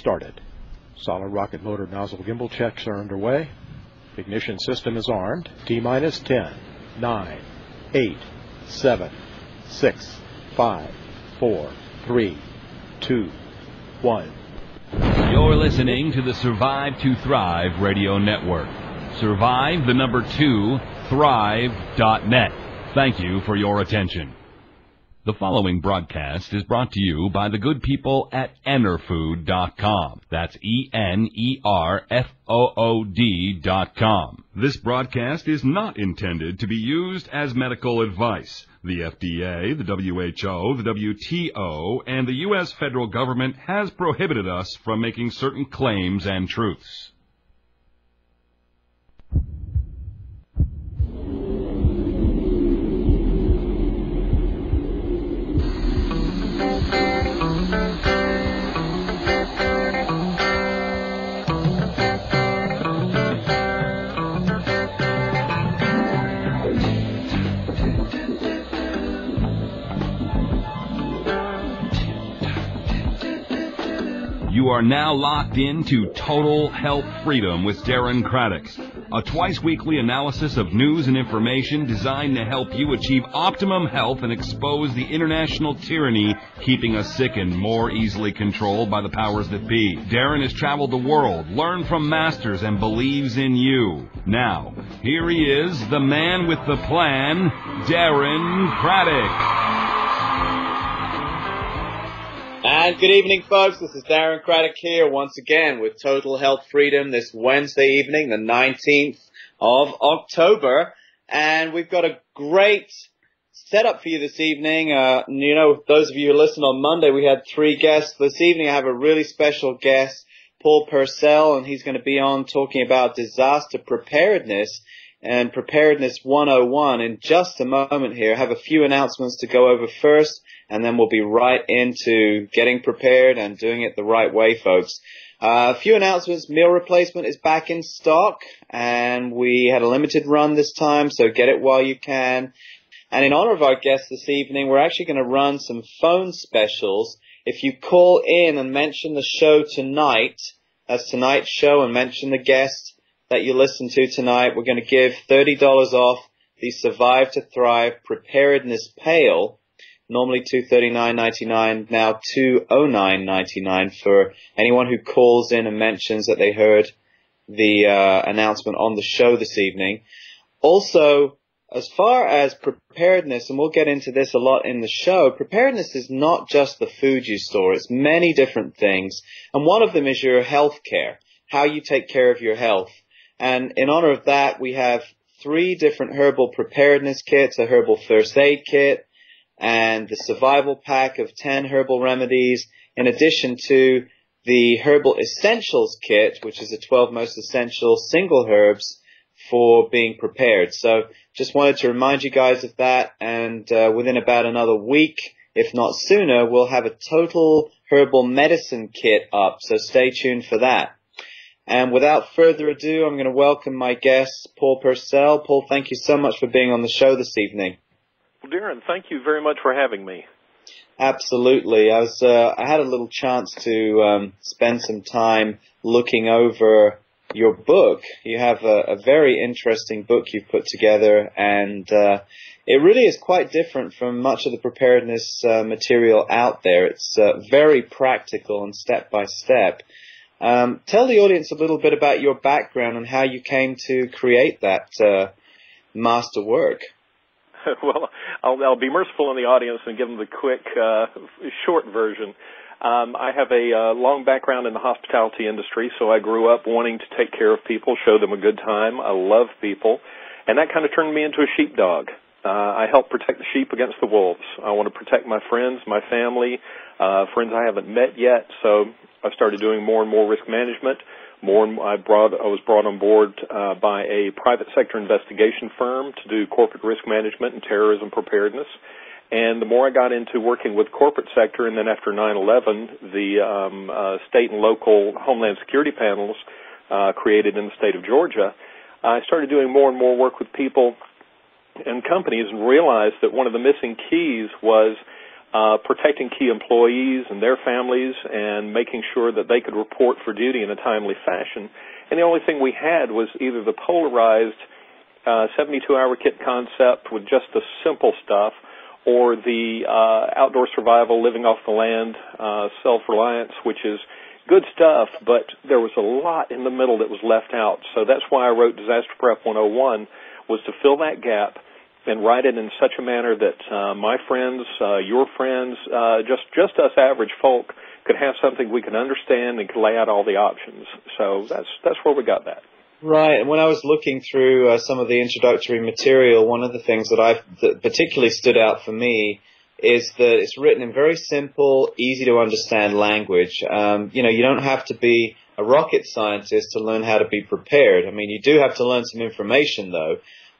started. Solid rocket motor nozzle gimbal checks are underway. Ignition system is armed. T-minus 10, 9, 8, 7, 6, 5, 4, 3, 2, 1. You're listening to the Survive to Thrive radio network. Survive, the number 2, thrive.net. Thank you for your attention. The following broadcast is brought to you by the good people at intrv.com. That's ENERFOOD.com. This broadcast is not intended to be used as medical advice. The FDA, the WHO, the WTO, and the U.S. federal government has prohibited us from making certain claims and truths. You are now locked into Total Health Freedom with Darren Craddock, a twice-weekly analysis of news and information designed to help you achieve optimum health and expose the international tyranny keeping us sick and more easily controlled by the powers that be. Darren has traveled the world, learned from masters, and believes in you. Now, here he is, the man with the plan, Darren Craddock. And good evening, folks. This is Darren Craddock here once again with Total Health Freedom this Wednesday evening, the 19th of October. And we've got a great setup for you this evening. Those of you who listened on Monday, we had 3 guests. This evening I have a really special guest, Paul Purcell, and he's going to be on talking about disaster preparedness and Preparedness 101 in just a moment here. I have a few announcements to go over first, and then we'll be right into getting prepared and doing it the right way, folks. A few announcements. Meal replacement is back in stock, and we had a limited run this time, so get it while you can. And in honor of our guest this evening, we're actually going to run some phone specials. If you call in and mention the show tonight, that's tonight's show, and mention the guest that you listen to tonight, we're going to give $30 off the Survive to Thrive Preparedness Pail. Normally $239.99, now $209.99 for anyone who calls in and mentions that they heard the announcement on the show this evening. Also, as far as preparedness, and we'll get into this a lot in the show, preparedness is not just the food you store. It's many different things. And one of them is your health care, how you take care of your health. And in honor of that, we have 3 different herbal preparedness kits, a herbal first aid kit, and the survival pack of 10 herbal remedies, in addition to the herbal essentials kit, which is the 12 most essential single herbs for being prepared. So just wanted to remind you guys of that, and within about another week, if not sooner, we'll have a total herbal medicine kit up, so stay tuned for that. And without further ado, I'm going to welcome my guest, Paul Purcell. Paul, thank you so much for being on the show this evening. Well, Darren, thank you very much for having me. Absolutely. I had a little chance to spend some time looking over your book. You have a very interesting book you've put together, and it really is quite different from much of the preparedness material out there. It's very practical and step-by-step. Tell the audience a little bit about your background and how you came to create that master work. Well, I'll be merciful in the audience and give them the quick, short version. I have a long background in the hospitality industry, so I grew up wanting to take care of people, show them a good time. I love people, and that kind of turned me into a sheepdog. I help protect the sheep against the wolves. I want to protect my friends, my family, friends I haven't met yet, so I started doing more and more risk management. I was brought on board by a private sector investigation firm to do corporate risk management and terrorism preparedness. And the more I got into working with corporate sector, and then after 9/11, the state and local homeland security panels created in the state of Georgia, I started doing more and more work with people and companies and realized that one of the missing keys was protecting key employees and their families, and making sure that they could report for duty in a timely fashion. And the only thing we had was either the polarized 72-hour kit concept with just the simple stuff, or the outdoor survival, living off the land, self-reliance, which is good stuff, but there was a lot in the middle that was left out. So that's why I wrote Disaster Prep 101, was to fill that gap and write it in such a manner that my friends, your friends, just us average folk could have something we can understand and could lay out all the options. So that's where we got that. Right, and when I was looking through some of the introductory material, one of the things that particularly stood out for me is that it's written in very simple, easy to understand language. You don't have to be a rocket scientist to learn how to be prepared. I mean, you do have to learn some information, though.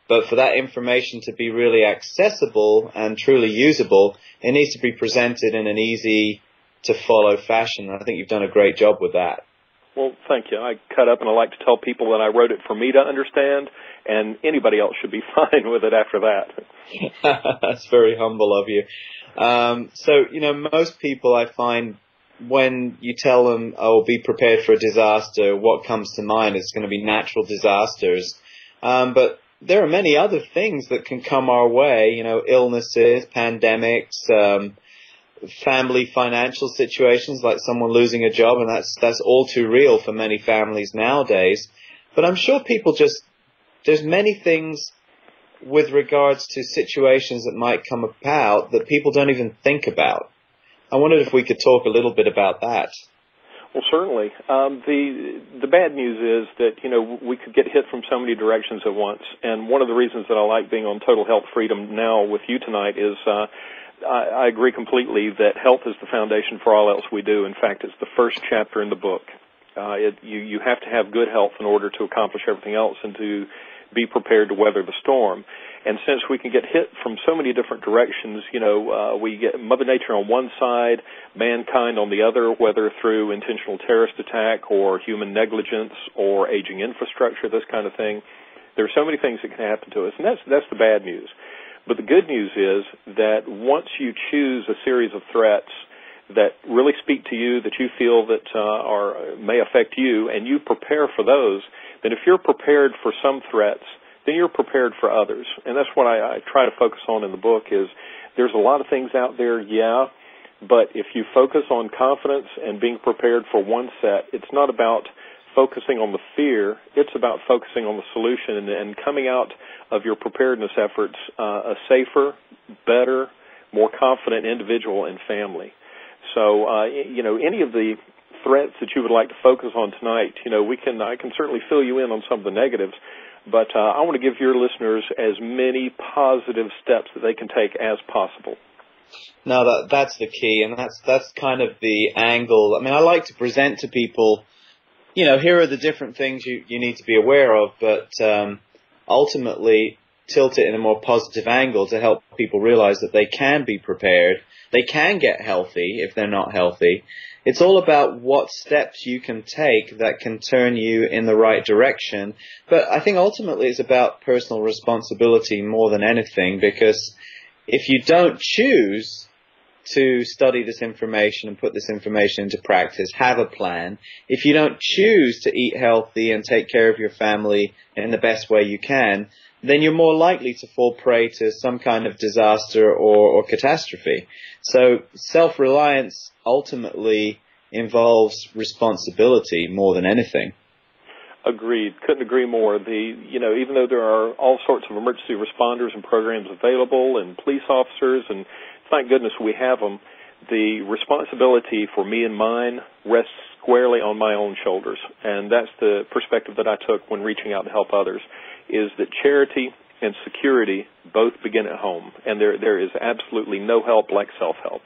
But for that information to be really accessible and truly usable, it needs to be presented in an easy-to-follow fashion. I think you've done a great job with that. Well, thank you. I cut up, and I like to tell people that I wrote it for me to understand, and anybody else should be fine with it after that. That's very humble of you. Most people, I find, when you tell them, oh, be prepared for a disaster, what comes to mind is going to be natural disasters. But there are many other things that can come our way, illnesses, pandemics, family financial situations like someone losing a job, and that's all too real for many families nowadays. But I'm sure people there's many things with regards to situations that might come about that people don't even think about. I wondered if we could talk a little bit about that. Well, certainly. The bad news is that, we could get hit from so many directions at once. And one of the reasons that I like being on Total Health Freedom now with you tonight is I agree completely that health is the foundation for all else we do. In fact, it's the first chapter in the book. You have to have good health in order to accomplish everything else and to be prepared to weather the storm. And since we can get hit from so many different directions, we get Mother Nature on one side, mankind on the other, whether through intentional terrorist attack or human negligence or aging infrastructure, this kind of thing. There are so many things that can happen to us, and that's the bad news. But the good news is that once you choose a series of threats that really speak to you, that you feel that may affect you, and you prepare for those, then if you're prepared for some threats, then you're prepared for others. And that's what I try to focus on in the book is there's a lot of things out there, yeah, but if you focus on confidence and being prepared for one set, it's not about focusing on the fear, it's about focusing on the solution and coming out of your preparedness efforts a safer, better, more confident individual and family. So, any of the threats that you would like to focus on tonight, I can certainly fill you in on some of the negatives, but I want to give your listeners as many positive steps that they can take as possible. No, that's the key, and that's kind of the angle. I mean, I like to present to people, here are the different things you need to be aware of, but ultimately tilt it in a more positive angle to help people realize that they can be prepared, they can get healthy if they're not healthy. It's all about what steps you can take that can turn you in the right direction. But I think ultimately it's about personal responsibility more than anything, because if you don't choose to study this information and put this information into practice, have a plan, if you don't choose to eat healthy and take care of your family in the best way you can, then you're more likely to fall prey to some kind of disaster or catastrophe. So self-reliance ultimately involves responsibility more than anything. Agreed. Couldn't agree more. Even though there are all sorts of emergency responders and programs available and police officers, and thank goodness we have them, the responsibility for me and mine rests squarely on my own shoulders. And that's the perspective that I took when reaching out to help others, is that charity and security both begin at home. And there is absolutely no help like self-help.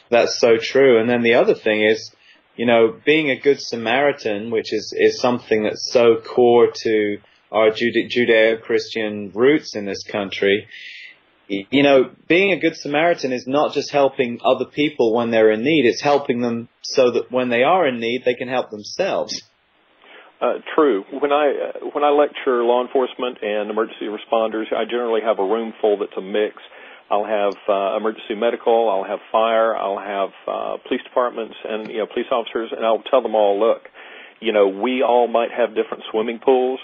That's so true. And then the other thing is, being a good Samaritan, which is something that's so core to our Judeo-Christian roots in this country. Being a good Samaritan is not just helping other people when they're in need, it's helping them so that when they are in need, they can help themselves. True. When I lecture law enforcement and emergency responders, I generally have a room full that's a mix I'll have emergency medical, I'll have fire, I'll have police departments and, police officers, and I'll tell them all, look, we all might have different swimming pools,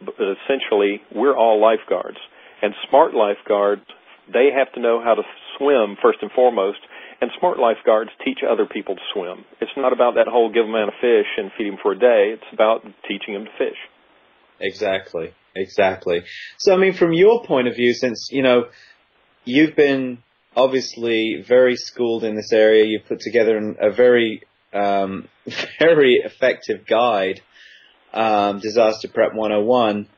but essentially we're all lifeguards. And smart lifeguards, they have to know how to swim first and foremost, and smart lifeguards teach other people to swim. It's not about that whole give a man a fish and feed him for a day. It's about teaching him to fish. Exactly. So, I mean, from your point of view, since, you've been obviously very schooled in this area, you've put together a very, very effective guide, Disaster Prep 101.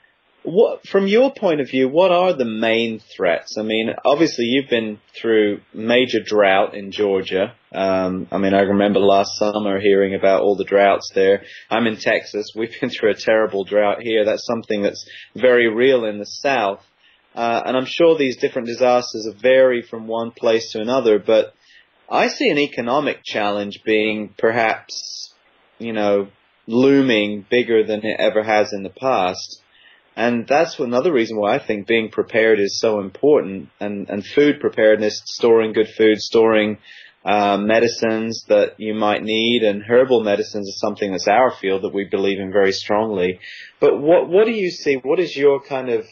From your point of view, what are the main threats? I mean, obviously you've been through major drought in Georgia. I remember last summer hearing about all the droughts there. I'm in Texas. We've been through a terrible drought here. That's something that's very real in the South. And I'm sure these different disasters vary from one place to another, but I see an economic challenge being perhaps, looming bigger than it ever has in the past. And that's another reason why I think being prepared is so important, and food preparedness, storing good food, storing medicines that you might need, and herbal medicines is something that's our field that we believe in very strongly. But what do you see? What is your kind of,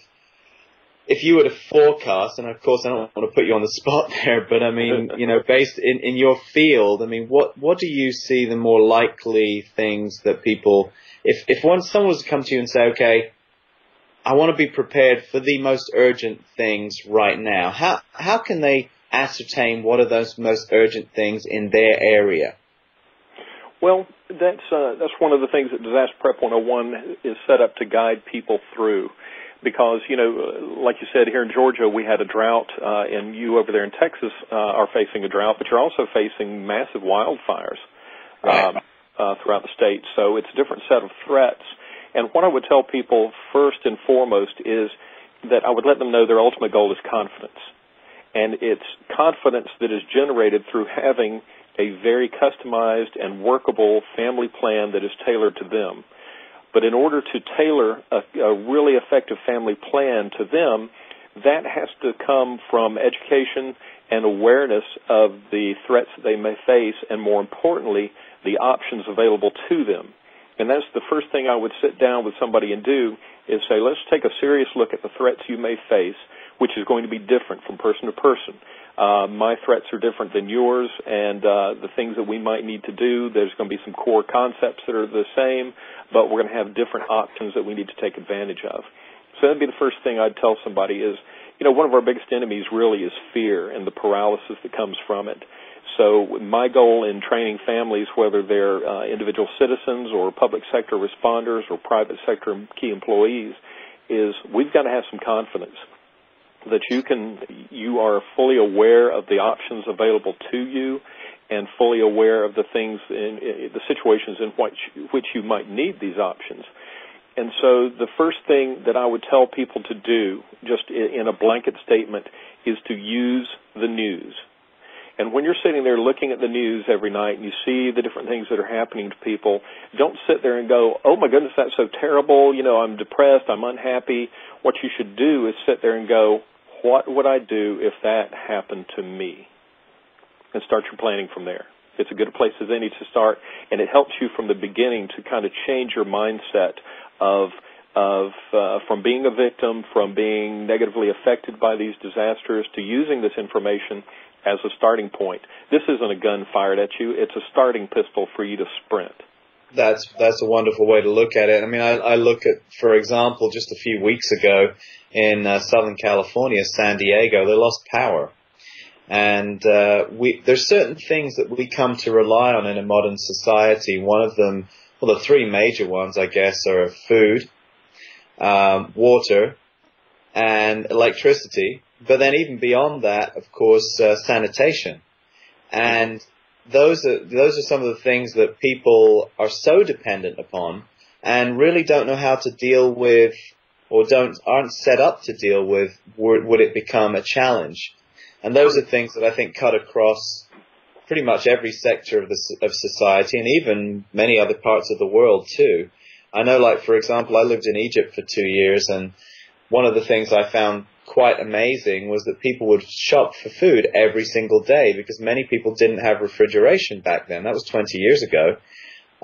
if you were to forecast, and of course I don't want to put you on the spot there, but I mean, based in your field, I mean, what do you see the more likely things that people, if someone was to come to you and say, okay, I want to be prepared for the most urgent things right now, how can they ascertain what are those most urgent things in their area? Well, that's one of the things that Disaster Prep 101 is set up to guide people through. Because, like you said, here in Georgia, we had a drought, and you over there in Texas are facing a drought, but you're also facing massive wildfires throughout the state. So it's a different set of threats. And what I would tell people first and foremost is that I would let them know their ultimate goal is confidence. And it's confidence that is generated through having a very customized and workable family plan that is tailored to them. But in order to tailor a really effective family plan to them, that has to come from education and awareness of the threats that they may face, and more importantly, the options available to them. And that's the first thing I would sit down with somebody and do is say, let's take a serious look at the threats you may face, which is going to be different from person to person. My threats are different than yours, and the things that we might need to do, there's going to be some core concepts that are the same, but we're going to have different options that we need to take advantage of. So that'd be the first thing I'd tell somebody is, one of our biggest enemies really is fear and the paralysis that comes from it. So my goal in training families, whether they're individual citizens or public sector responders or private sector key employees, is we've got to have some confidence that you are fully aware of the options available to you and fully aware of the things in the situations in which you might need these options. And so the first thing that I would tell people to do, just in a blanket statement, is to use the news. And when you're sitting there looking at the news every night and you see the different things that are happening to people, don't sit there and go, oh my goodness, that's so terrible, I'm depressed, I'm unhappy. What you should do is sit there and go, what would I do if that happened to me? And start your planning from there. It's a good place as any to start, and it helps you from the beginning to kind of change your mindset from being a victim, from being negatively affected by these disasters, to using this information as a starting point. This isn't a gun fired at you. It's a starting pistol for you to sprint. That's a wonderful way to look at it. I mean, I look at, for example, just a few weeks ago in Southern California, San Diego, they lost power. And there's certain things that we come to rely on in a modern society. One of them, well, the three major ones, I guess, are food, water, and electricity. But then even beyond that, of course, sanitation. And those are some of the things that people are so dependent upon and really don't know how to deal with, or aren't set up to deal with, would it become a challenge. And those are things that I think cut across pretty much every sector of society, and even many other parts of the world too. I know, like, for example, I lived in Egypt for 2 years, and one of the things I found quite amazing was that people would shop for food every single day because many people didn't have refrigeration back then. That was 20 years ago.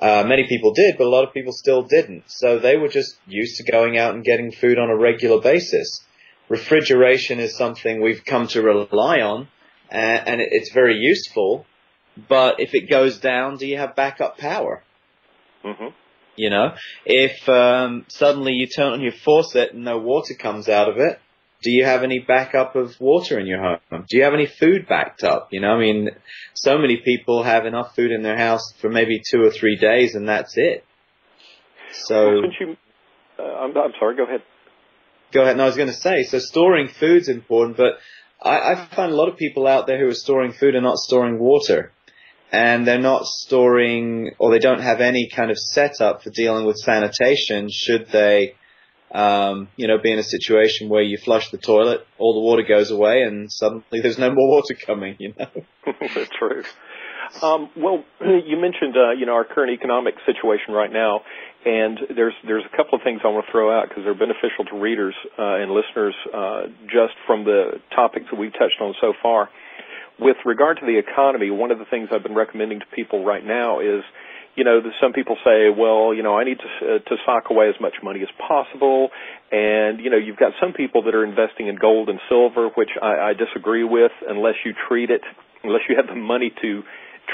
Many people did, but a lot of people still didn't. So they were just used to going out and getting food on a regular basis. Refrigeration is something we've come to rely on, and it's very useful. But if it goes down, do you have backup power? Mm-hmm. You know, if suddenly you turn on your faucet and no water comes out of it, do you have any backup of water in your home? Do you have any food backed up? You know, I mean, so many people have enough food in their house for maybe 2 or 3 days, and that's it. So, well, since you, I'm sorry, go ahead. Go ahead. No, I was going to say, so storing food's important, but I find a lot of people out there who are storing food and not storing water. And they're not storing, or they don't have any kind of setup for dealing with sanitation should they, be in a situation where you flush the toilet, all the water goes away, and suddenly there's no more water coming, you know. That's true. Well, you mentioned, our current economic situation right now, and there's a couple of things I want to throw out because they're beneficial to readers and listeners just from the topics that we've touched on so far. With regard to the economy, one of the things I've been recommending to people right now is, some people say, well, I need to sock away as much money as possible. And, you've got some people that are investing in gold and silver, which I disagree with unless you have the money to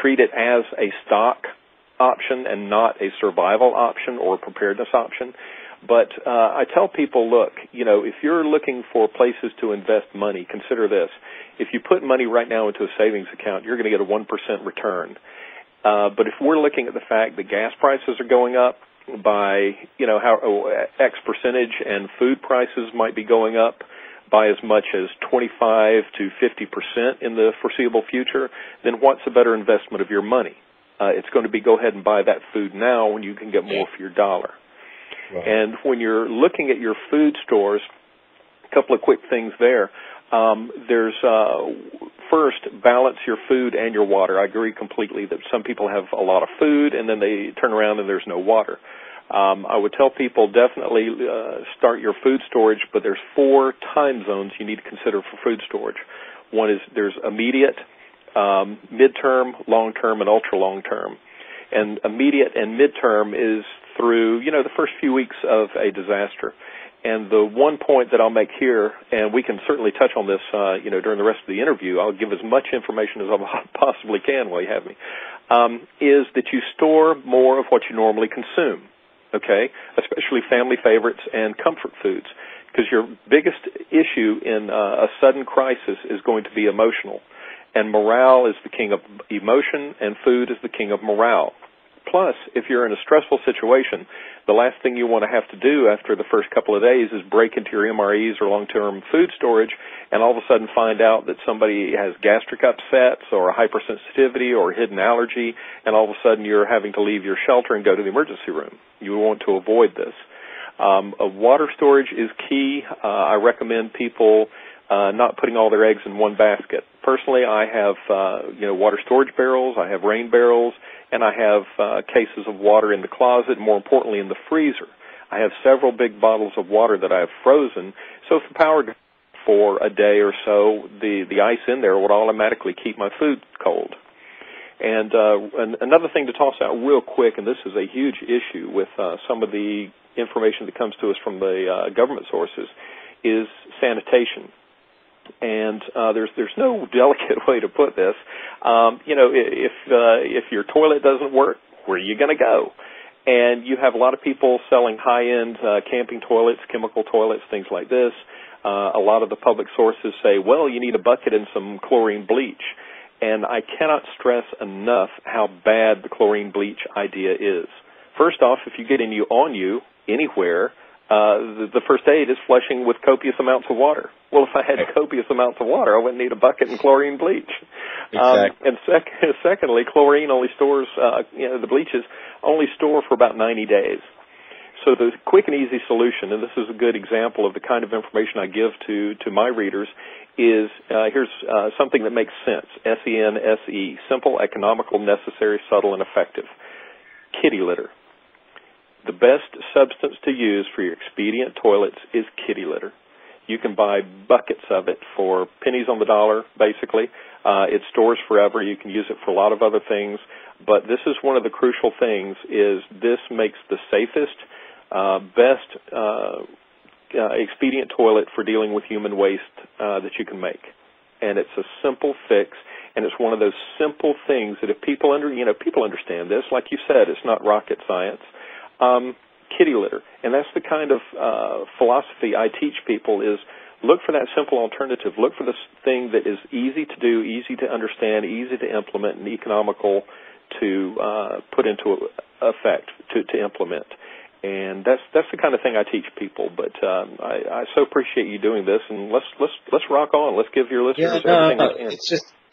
treat it as a stock option and not a survival option or a preparedness option. But I tell people, look, if you're looking for places to invest money, consider this. If you put money right now into a savings account, you're going to get a 1% return. But if we're looking at the fact that gas prices are going up by, X percentage, and food prices might be going up by as much as 25 to 50% in the foreseeable future, then what's a better investment of your money? It's going to be go ahead and buy that food now when you can get more for your dollar. Right. And when you're looking at your food stores, a couple of quick things there. There's first, balance your food and your water. I agree completely that some people have a lot of food and then they turn around and there's no water. I would tell people definitely start your food storage, but there's 4 time zones you need to consider for food storage. One is there's immediate, midterm, long-term, and ultra-long-term. And immediate and midterm is through, the first few weeks of a disaster. And the one point that I'll make here, and we can certainly touch on this, during the rest of the interview, I'll give as much information as I possibly can while you have me, is that you store more of what you normally consume, okay, especially family favorites and comfort foods, because your biggest issue in a sudden crisis is going to be emotional. And morale is the king of emotion, and food is the king of morale. Plus, if you're in a stressful situation, the last thing you want to have to do after the first couple of days is break into your MREs or long-term food storage and all of a sudden find out that somebody has gastric upsets or a hypersensitivity or a hidden allergy, and all of a sudden you're having to leave your shelter and go to the emergency room. You want to avoid this. Water storage is key. I recommend people not putting all their eggs in one basket. Personally, I have water storage barrels, I have rain barrels, and I have cases of water in the closet, more importantly in the freezer. I have several big bottles of water that I have frozen, so if the power goes for a day or so, the ice in there would automatically keep my food cold. And another thing to toss out real quick, and this is a huge issue with some of the information that comes to us from the government sources, is sanitation. And there's no delicate way to put this. If your toilet doesn't work, where are you going to go? And you have a lot of people selling high-end camping toilets, chemical toilets, things like this. A lot of the public sources say, well, you need a bucket and some chlorine bleach. And I cannot stress enough how bad the chlorine bleach idea is. First off, if you get on you anywhere, the first aid is flushing with copious amounts of water. Well, if I had copious amounts of water, I wouldn't need a bucket and chlorine bleach. Exactly. And secondly, chlorine only stores, the bleaches only store for about 90 days. So the quick and easy solution, and this is a good example of the kind of information I give to my readers, is here's something that makes sense. SENSE, simple, economical, necessary, subtle, and effective. Kitty litter. The best substance to use for your expedient toilets is kitty litter. You can buy buckets of it for pennies on the dollar, basically. It stores forever. You can use it for a lot of other things. But this is one of the crucial things, is this makes the safest, best expedient toilet for dealing with human waste that you can make. And it's a simple fix, and it's one of those simple things that if people people understand this. Like you said, it's not rocket science. Kitty litter, and that's the kind of philosophy I teach people, is look for that simple alternative. Look for this thing that is easy to do, easy to understand, easy to implement, and economical to put into effect, to implement. And that's the kind of thing I teach people. But I so appreciate you doing this, and let's rock on. Let's give your listeners everything.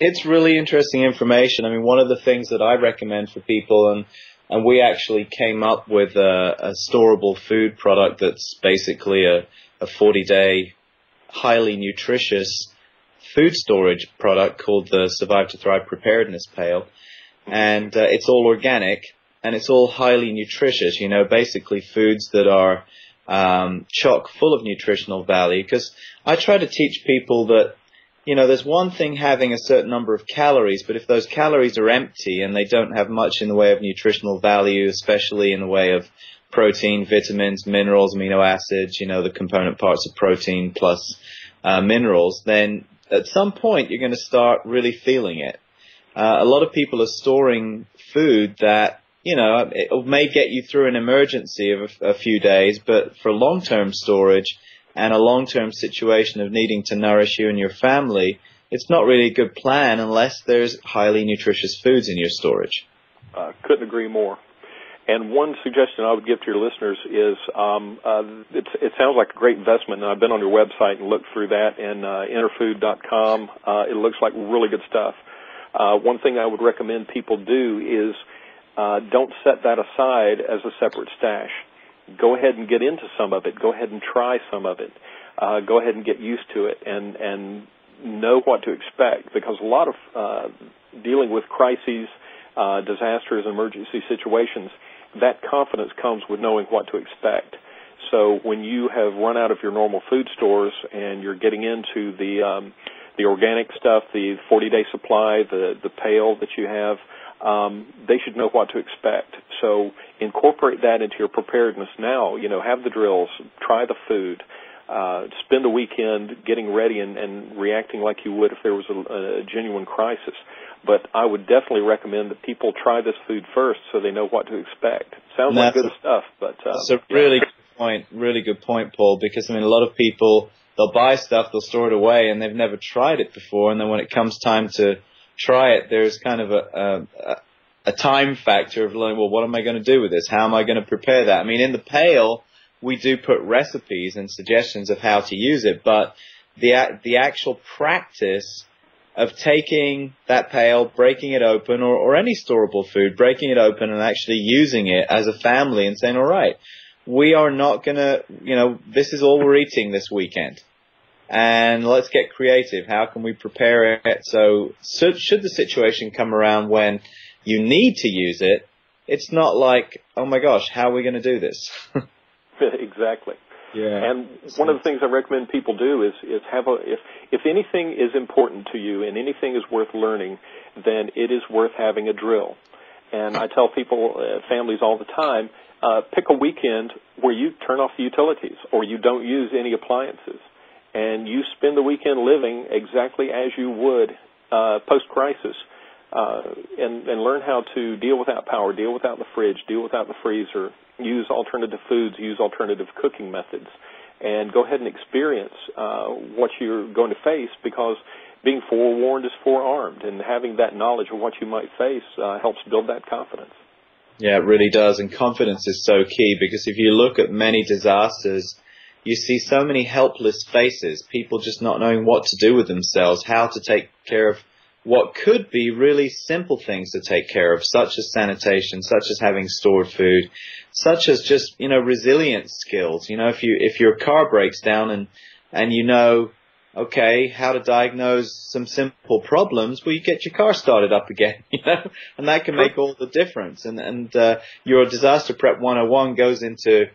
It's really interesting information. I mean, one of the things that I recommend for people, and we actually came up with a storable food product that's basically a 40-day, highly nutritious food storage product called the Survive to Thrive Preparedness Pail. And it's all organic, and it's all highly nutritious, basically foods that are chock full of nutritional value. Because I try to teach people that, there's one thing having a certain number of calories, but if those calories are empty and they don't have much in the way of nutritional value, especially in the way of protein, vitamins, minerals, amino acids, the component parts of protein plus minerals, then at some point you're going to start really feeling it. A lot of people are storing food that, it may get you through an emergency of a few days, but for long-term storage and a long-term situation of needing to nourish you and your family, it's not really a good plan unless there's highly nutritious foods in your storage. Couldn't agree more. And one suggestion I would give to your listeners is it sounds like a great investment, and I've been on your website and looked through that, and intrv.com. It looks like really good stuff. One thing I would recommend people do is don't set that aside as a separate stash. Go ahead and get into some of it. Go ahead and try some of it. Go ahead and get used to it and know what to expect, because a lot of dealing with crises, disasters, emergency situations, that confidence comes with knowing what to expect. So when you have run out of your normal food stores and you're getting into the organic stuff, the 40-day supply, the pail that you have, they should know what to expect. So incorporate that into your preparedness now. Have the drills, try the food, spend a weekend getting ready and reacting like you would if there was a genuine crisis. But I would definitely recommend that people try this food first so they know what to expect. Sounds like good stuff, but that's a really good point, Paul, because, a lot of people, they'll buy stuff, they'll store it away, and they've never tried it before, and then when it comes time to try it, there's kind of a time factor of learning, well, what am I going to do with this? How am I going to prepare that? In the pail, we do put recipes and suggestions of how to use it, but the actual practice of taking that pail, breaking it open, or any storable food, breaking it open and actually using it as a family and saying, all right, we are not going to, this is all we're eating this weekend. And let's get creative. How can we prepare it? So should the situation come around when you need to use it, it's not like, oh my gosh, how are we going to do this? Exactly. Yeah. And one of the things I recommend people do is have if anything is important to you and anything is worth learning, then it is worth having a drill. And I tell people, families all the time, pick a weekend where you turn off the utilities or you don't use any appliances. And you spend the weekend living exactly as you would post-crisis, and learn how to deal without power, deal without the fridge, deal without the freezer, use alternative foods, use alternative cooking methods, and go ahead and experience what you're going to face, because being forewarned is forearmed, and having that knowledge of what you might face helps build that confidence. Yeah, it really does, and confidence is so key, because if you look at many disasters, you see so many helpless faces, people just not knowing what to do with themselves, how to take care of what could be really simple things to take care of, such as sanitation, such as having stored food, such as just, resilience skills. If your car breaks down and okay, how to diagnose some simple problems, well, you get your car started up again, and that can make all the difference. And your Disaster Prep 101 goes into,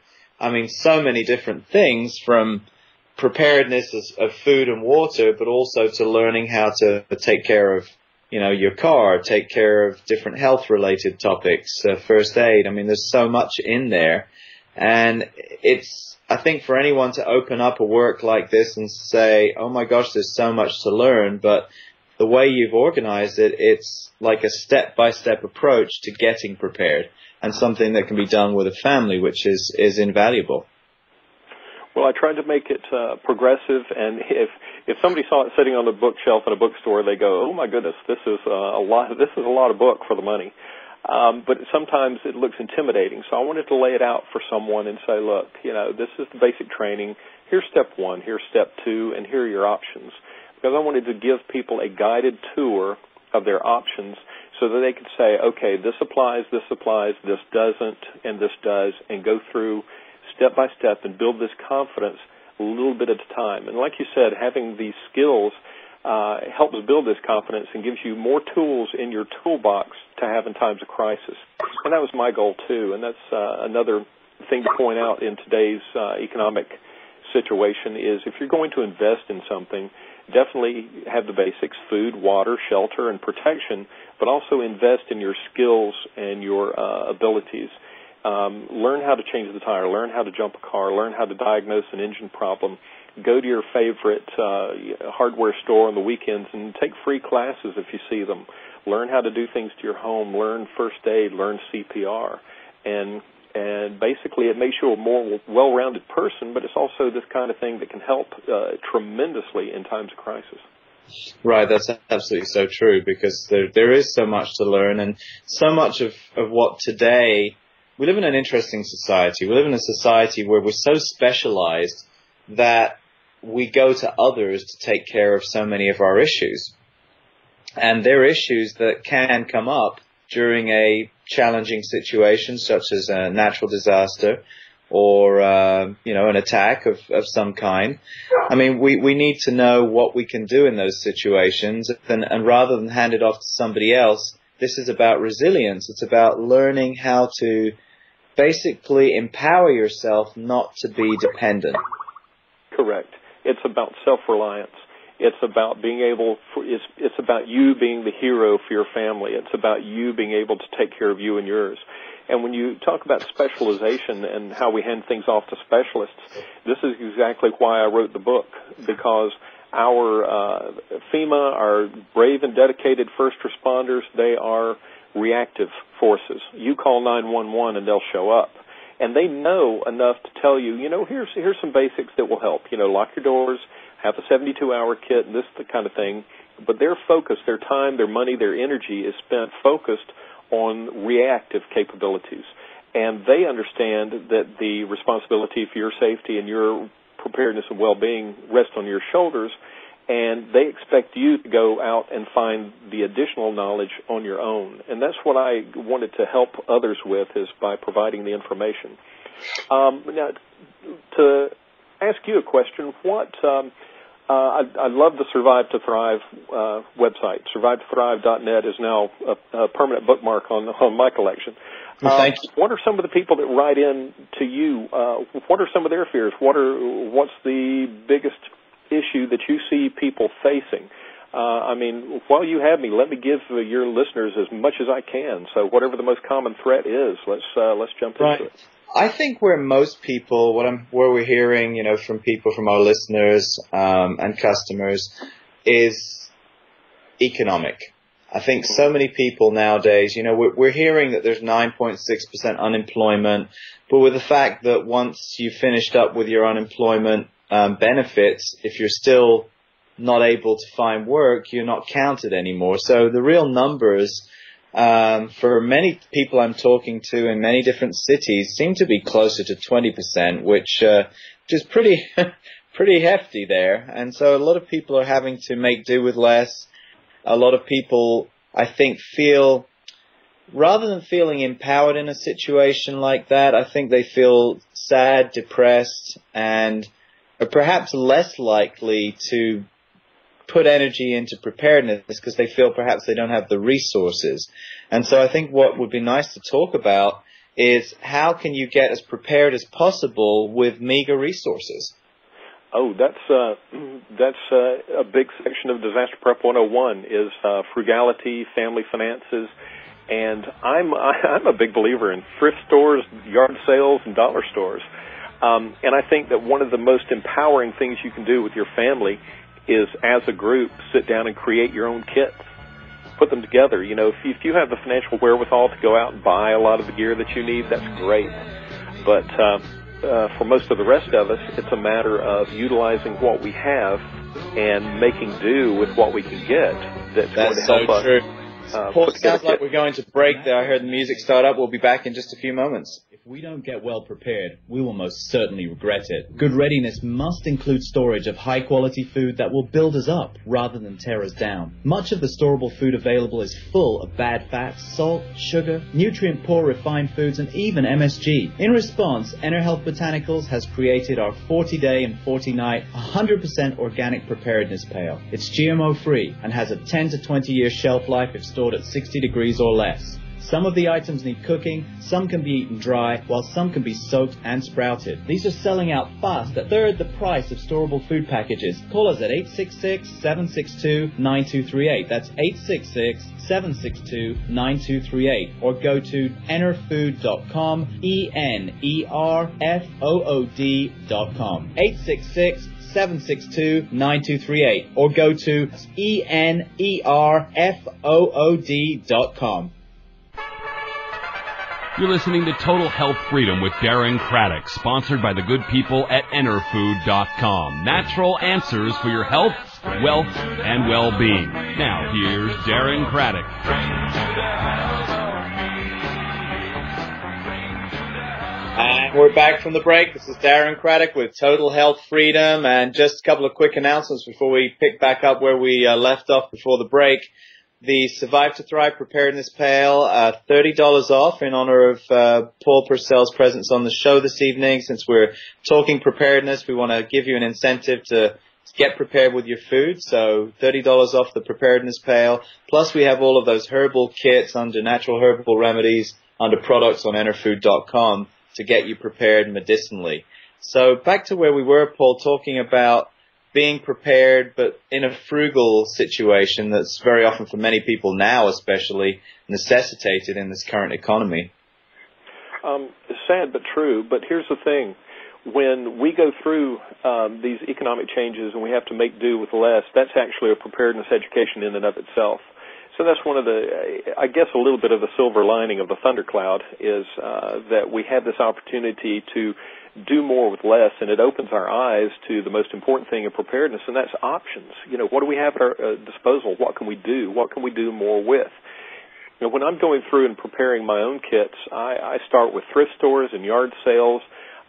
so many different things, from, preparedness of food and water, but also to learning how to take care of, your car, take care of different health-related topics, first aid. I mean, there's so much in there. And I think for anyone to open up a work like this and say, oh my gosh, there's so much to learn, but the way you've organized it, it's like a step-by-step approach to getting prepared, and something that can be done with a family, which is invaluable. Well, I tried to make it progressive, and if somebody saw it sitting on the bookshelf in a bookstore, they go, "Oh my goodness, this is a lot. This is a lot of book for the money." But sometimes it looks intimidating, so I wanted to lay it out for someone and say, "Look, this is the basic training. Here's step 1. Here's step 2, and here are your options." Because I wanted to give people a guided tour of their options, so that they could say, "Okay, this applies, this doesn't, and this does," and go through step by step and build this confidence a little bit at a time. And like you said, having these skills helps build this confidence and gives you more tools in your toolbox to have in times of crisis. And that was my goal too. And that's another thing to point out in today's economic situation is if you're going to invest in something, definitely have the basics: food, water, shelter, and protection, but also invest in your skills and your abilities. Learn how to change the tire, learn how to jump a car, learn how to diagnose an engine problem. Go to your favorite hardware store on the weekends and take free classes if you see them. Learn how to do things to your home, learn first aid, learn CPR. And basically it makes you a more well-rounded person, but it's also this kind of thing that can help tremendously in times of crisis. Right, that's absolutely so true, because there is so much to learn, and so much of what today... We live in an interesting society. We live in a society where we're so specialized that we go to others to take care of so many of our issues. And there are issues that can come up during a challenging situation, such as a natural disaster or, an attack of some kind. I mean, we need to know what we can do in those situations. And rather than hand it off to somebody else, this is about resilience. It's about learning how to basically empower yourself not to be dependent. Correct. It's about self-reliance. It's about being able, it's about you being the hero for your family. It's about you being able to take care of you and yours. And when you talk about specialization and how we hand things off to specialists, this is exactly why I wrote the book, because our FEMA, our brave and dedicated first responders, they are reactive forces. You call 911 and they'll show up. And they know enough to tell you, here's some basics that will help. Lock your doors, have a 72-hour kit, and this the kind of thing. But their focus, their time, their money, their energy is spent focused on reactive capabilities. And they understand that the responsibility for your safety and your preparedness and well-being rests on your shoulders, and they expect you to go out and find the additional knowledge on your own. And that's what I wanted to help others with, is by providing the information. Now, to ask you a question, I love the Survive to Thrive website. SurviveToThrive.net is now a permanent bookmark on my collection. Thank you. What are some of the people that write in to you? What are some of their fears? What's the biggest issue that you see people facing? While you have me, let me give your listeners as much as I can. So whatever the most common threat is, let's jump into it. I think where most people, where we're hearing, from people, from our listeners and customers, is economic. I think so many people nowadays, we're hearing that there's 9.6% unemployment, but with the fact that once you've finished up with your unemployment benefits, if you're still not able to find work, you're not counted anymore. So the real numbers for many people I'm talking to in many different cities seem to be closer to 20%, which is pretty hefty there. And so a lot of people are having to make do with less. A lot of people, I think, feel, rather than feeling empowered in a situation like that, I think they feel sad, depressed, and are perhaps less likely to put energy into preparedness because they feel perhaps they don't have the resources. And so I think what would be nice to talk about is how can you get as prepared as possible with meager resources? Oh, that's a big section of Disaster Prep 101 is frugality, family finances, and I'm a big believer in thrift stores, yard sales, and dollar stores. And I think that one of the most empowering things you can do with your family is, as a group, sit down and create your own kits. Put them together. You know, if you have the financial wherewithal to go out and buy a lot of the gear that you need, that's great. But for most of the rest of us, it's a matter of utilizing what we have and making do with what we can get. That's going to help us. True. Paul, it sounds like we're going to break there. I heard the music start up. We'll be back in just a few moments. If we don't get well prepared, we will most certainly regret it. Good readiness must include storage of high-quality food that will build us up rather than tear us down. Much of the storable food available is full of bad fats, salt, sugar, nutrient-poor refined foods, and even MSG. In response, EnerHealth Botanicals has created our 40-day and 40-night 100% organic preparedness pail. It's GMO-free and has a 10 to 20-year shelf life if stored at 60 degrees or less. Some of the items need cooking, some can be eaten dry, while some can be soaked and sprouted. These are selling out fast at third the price of storable food packages. Call us at 866-762-9238. That's 866-762-9238. Or go to enerfood.com, ENERFOOD.com. 866-762-9238. Or go to ENERFOOD.com. You're listening to Total Health Freedom with Darren Craddock, sponsored by the good people at intrv.com. Natural answers for your health, wealth, and well-being. Now, here's Darren Craddock. And we're back from the break. This is Darren Craddock with Total Health Freedom. And just a couple of quick announcements before we pick back up where we left off before the break. The Survive to Thrive Preparedness Pail, $30 off in honor of Paul Purcell's presence on the show this evening. Since we're talking preparedness, we want to give you an incentive to get prepared with your food. So $30 off the Preparedness Pail. Plus, we have all of those herbal kits under Natural Herbal Remedies under products on enerfood.com to get you prepared medicinally. So back to where we were, Paul, talking about being prepared, but in a frugal situation that's very often for many people now especially necessitated in this current economy. Sad but true, but here's the thing. When we go through these economic changes and we have to make do with less, that's actually a preparedness education in and of itself. So that's one of the, I guess, a little bit of the silver lining of the thundercloud is that we have this opportunity to do more with less, and it opens our eyes to the most important thing in preparedness, and that's options. You know, what do we have at our disposal? What can we do? What can we do more with? You know, when I'm going through and preparing my own kits, I start with thrift stores and yard sales.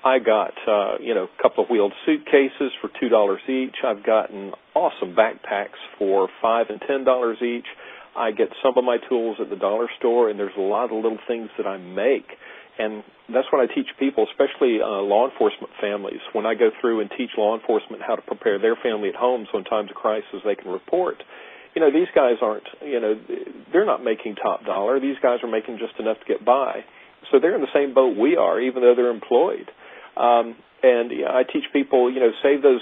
I got, a couple of wheeled suitcases for $2 each. I've gotten awesome backpacks for $5 and $10 each. I get some of my tools at the dollar store, and there's a lot of little things that I make. And that's what I teach people, especially law enforcement families. When I go through and teach law enforcement how to prepare their family at home so in times of crisis they can report, these guys aren't, they're not making top dollar. These guys are making just enough to get by. So they're in the same boat we are, even though they're employed. I teach people, save those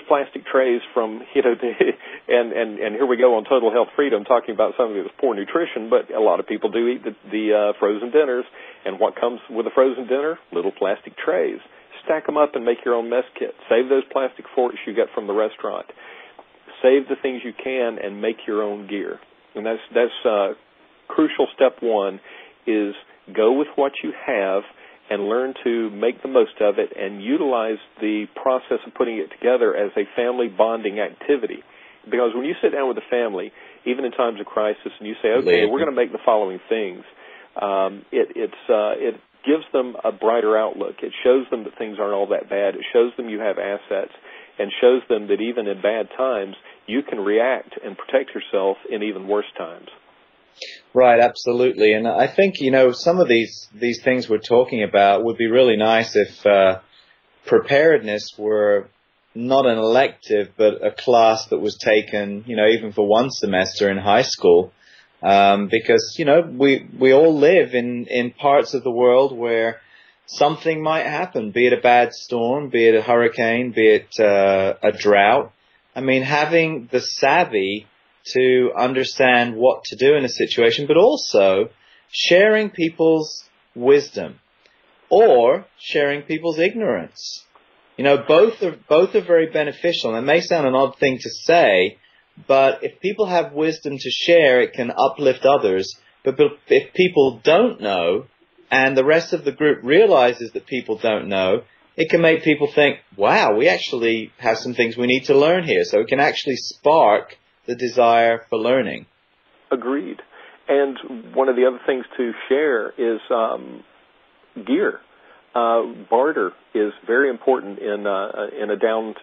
plastic trays from, and here we go on Total Health Freedom talking about something that's poor nutrition, but a lot of people do eat the frozen dinners, and what comes with a frozen dinner? Little plastic trays. Stack them up and make your own mess kit. Save those plastic forks you get from the restaurant. Save the things you can and make your own gear. And that's crucial. Step one is go with what you have and learn to make the most of it and utilize the process of putting it together as a family bonding activity. Because when you sit down with a family, even in times of crisis, and you say, okay, we're going to make the following things, it gives them a brighter outlook. It shows them that things aren't all that bad. It shows them you have assets and shows them that even in bad times, you can react and protect yourself in even worse times. Right, absolutely. And I think, some of these things we're talking about would be really nice if preparedness were not an elective, but a class that was taken, even for one semester in high school. Because, we all live in parts of the world where something might happen, be it a bad storm, be it a hurricane, be it a drought. I mean, having the savvy to understand what to do in a situation, but also sharing people's wisdom or sharing people's ignorance. You know, both are very beneficial. And it may sound an odd thing to say, but if people have wisdom to share, it can uplift others. But if people don't know, and the rest of the group realizes that people don't know, it can make people think, wow, we actually have some things we need to learn here. So it can actually spark the desire for learning. Agreed. And one of the other things to share is gear. Barter is very important in a down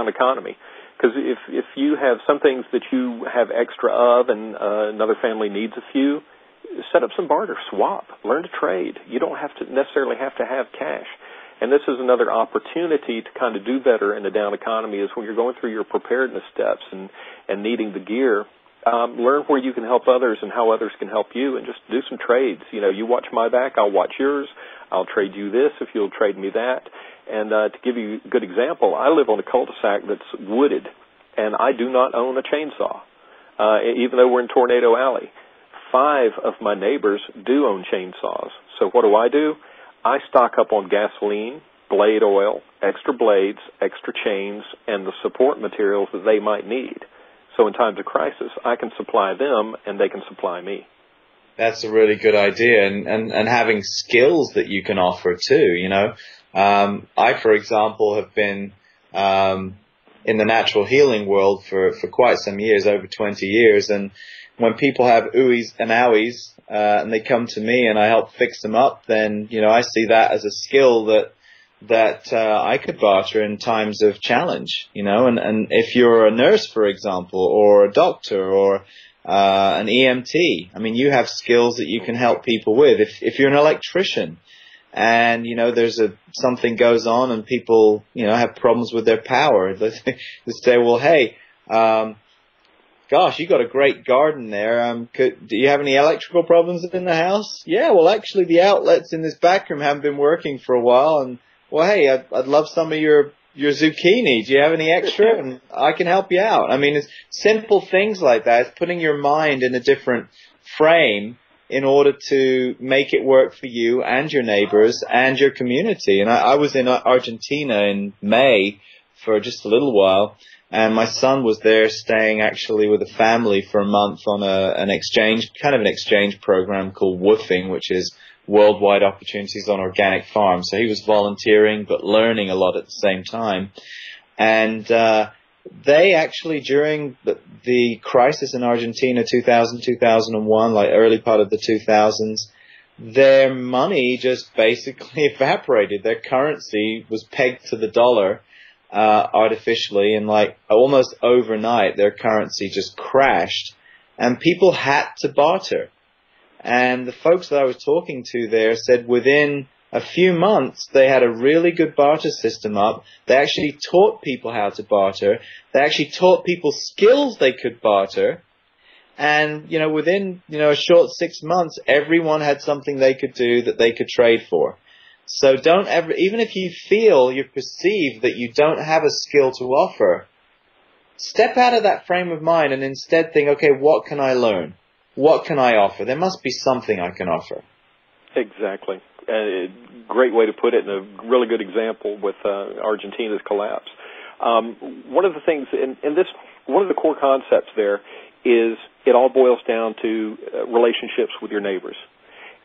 economy. Because if you have some things that you have extra of and another family needs a few, set up some barter, swap, learn to trade. You don't necessarily have to have cash. And this is another opportunity to kind of do better in a down economy, is when you're going through your preparedness steps and needing the gear, learn where you can help others and how others can help you, and just do some trades. You know, you watch my back, I'll watch yours. I'll trade you this if you'll trade me that. And to give you a good example, I live on a cul-de-sac that's wooded, and I do not own a chainsaw, even though we're in Tornado Alley. 5 of my neighbors do own chainsaws. So what do? I stock up on gasoline, blade oil, extra blades, extra chains, and the support materials that they might need. So in times of crisis, I can supply them and they can supply me. That's a really good idea, and having skills that you can offer too, you know. I, for example, have been in the natural healing world for quite some years, over 20 years, and when people have oohies and owies, and they come to me and I help fix them up, then, you know, I see that as a skill that I could barter in times of challenge, you know. And if you're a nurse, for example, or a doctor, or an EMT, I mean, you have skills that you can help people with. If you're an electrician and, you know, something goes on and people, you know, have problems with their power, they say, well, hey, gosh, you got a great garden there. Do you have any electrical problems in the house? Yeah, well, actually, the outlets in this back room haven't been working for a while. And, well, hey, I'd love some of your zucchini. Do you have any extra? And I can help you out. I mean, it's simple things like that. It's putting your mind in a different frame in order to make it work for you and your neighbors and your community. And I was in Argentina in May for just a little while. And my son was there staying actually with a family for a month on an exchange program called WWOOFing, which is Worldwide Opportunities on Organic Farms. So he was volunteering but learning a lot at the same time. And they actually, during the crisis in Argentina, 2000, 2001, like early part of the 2000s, their money just basically evaporated. Their currency was pegged to the dollar artificially, and like almost overnight their currency just crashed and people had to barter. And the folks that I was talking to there said within a few months they had a really good barter system up. They actually taught people how to barter. They actually taught people skills they could barter. And, you know, within, you know, a short 6 months, everyone had something they could do that they could trade for. So don't ever, even if you feel, you perceive that you don't have a skill to offer, step out of that frame of mind and instead think, okay, what can I learn? What can I offer? There must be something I can offer. Exactly. Great way to put it, and a really good example with Argentina's collapse. One of the things, one of the core concepts there is it all boils down to relationships with your neighbors.